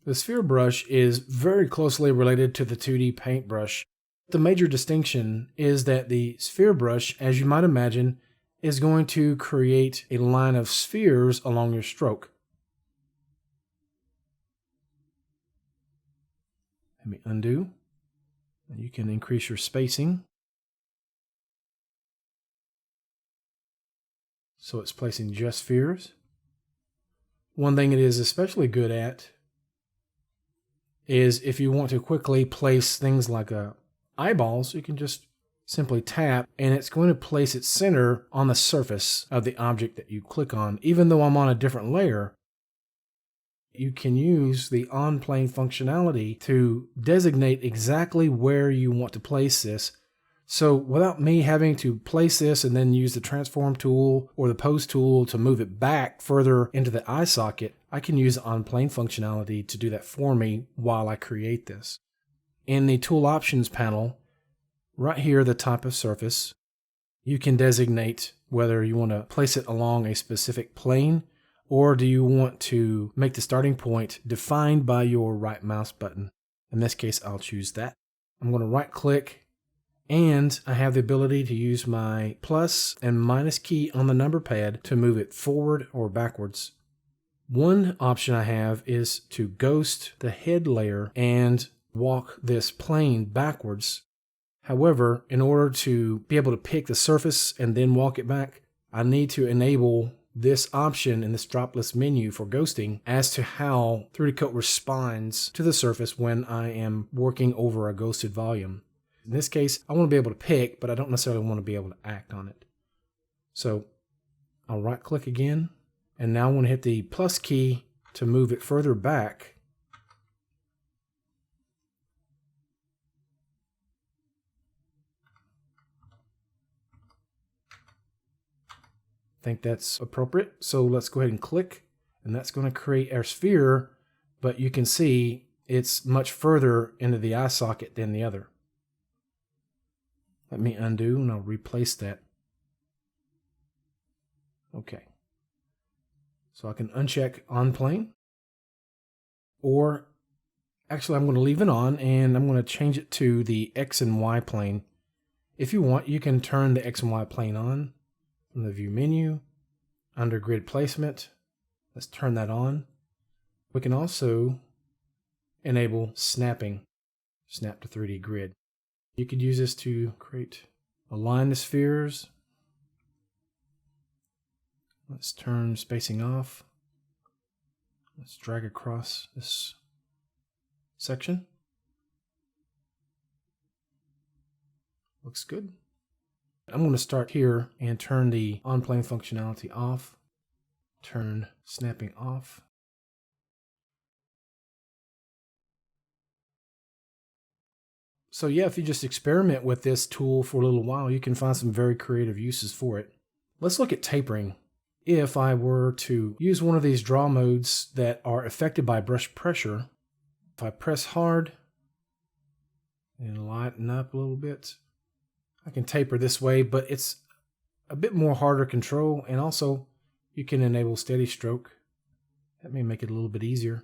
The sphere brush is very closely related to the 2D paintbrush. The major distinction is that the sphere brush, as you might imagine, is going to create a line of spheres along your stroke. Let me undo. You can increase your spacing. So it's placing just spheres. One thing it is especially good at is if you want to quickly place things like eyeballs, you can just simply tap and it's going to place its center on the surface of the object that you click on. Even though I'm on a different layer, you can use the on-plane functionality to designate exactly where you want to place this. So without me having to place this and then use the transform tool or the pose tool to move it back further into the eye socket, I can use the on-plane functionality to do that for me while I create this. In the tool options panel, right here, the type of surface, you can designate whether you want to place it along a specific plane or do you want to make the starting point defined by your right mouse button. In this case, I'll choose that. I'm going to right click and I have the ability to use my plus and minus key on the number pad to move it forward or backwards. One option I have is to ghost the head layer and walk this plane backwards. However, in order to be able to pick the surface and then walk it back, I need to enable this option in this drop list menu for ghosting as to how 3D Coat responds to the surface when I am working over a ghosted volume. In this case, I want to be able to pick, but I don't necessarily want to be able to act on it. So I'll right click again, and now I want to hit the plus key to move it further back. I think that's appropriate. So let's go ahead and click, and that's going to create our sphere, but you can see it's much further into the eye socket than the other. Let me undo and I'll replace that. Okay. So I can uncheck on plane, or actually I'm going to leave it on and I'm going to change it to the X and Y plane. If you want, you can turn the X and Y plane on from the view menu under grid placement. Let's turn that on. We can also enable snapping, snap to 3D grid. You could use this to align the spheres. Let's turn spacing off. Let's drag across this section. Looks good. I'm going to start here and turn the on-plane functionality off. Turn snapping off. So yeah, if you just experiment with this tool for a little while, you can find some very creative uses for it. Let's look at tapering. If I were to use one of these draw modes that are affected by brush pressure, if I press hard and lighten up a little bit, I can taper this way, but it's a bit more harder control, and also you can enable steady stroke. That may make it a little bit easier.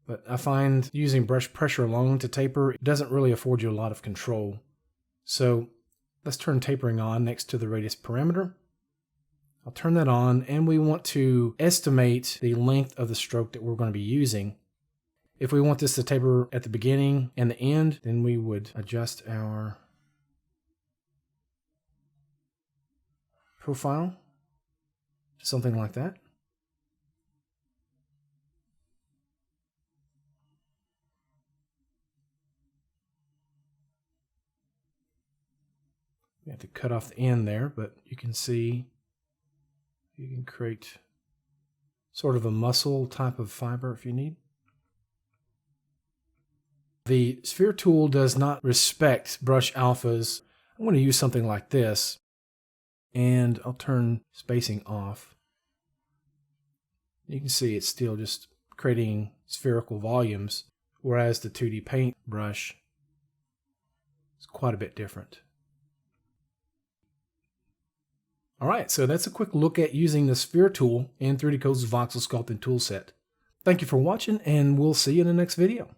But I find using brush pressure alone to taper doesn't really afford you a lot of control. So let's turn tapering on next to the radius parameter. I'll turn that on, and we want to estimate the length of the stroke that we're going to be using. If we want this to taper at the beginning and the end, then we would adjust our profile to something like that. You have to cut off the end there, but you can see you can create sort of a muscle type of fiber if you need. The sphere tool does not respect brush alphas. I'm going to use something like this, and I'll turn spacing off. You can see it's still just creating spherical volumes, whereas the 2D paint brush is quite a bit different. All right, so that's a quick look at using the sphere tool in 3D Code's voxel sculpting toolset. Thank you for watching, and we'll see you in the next video.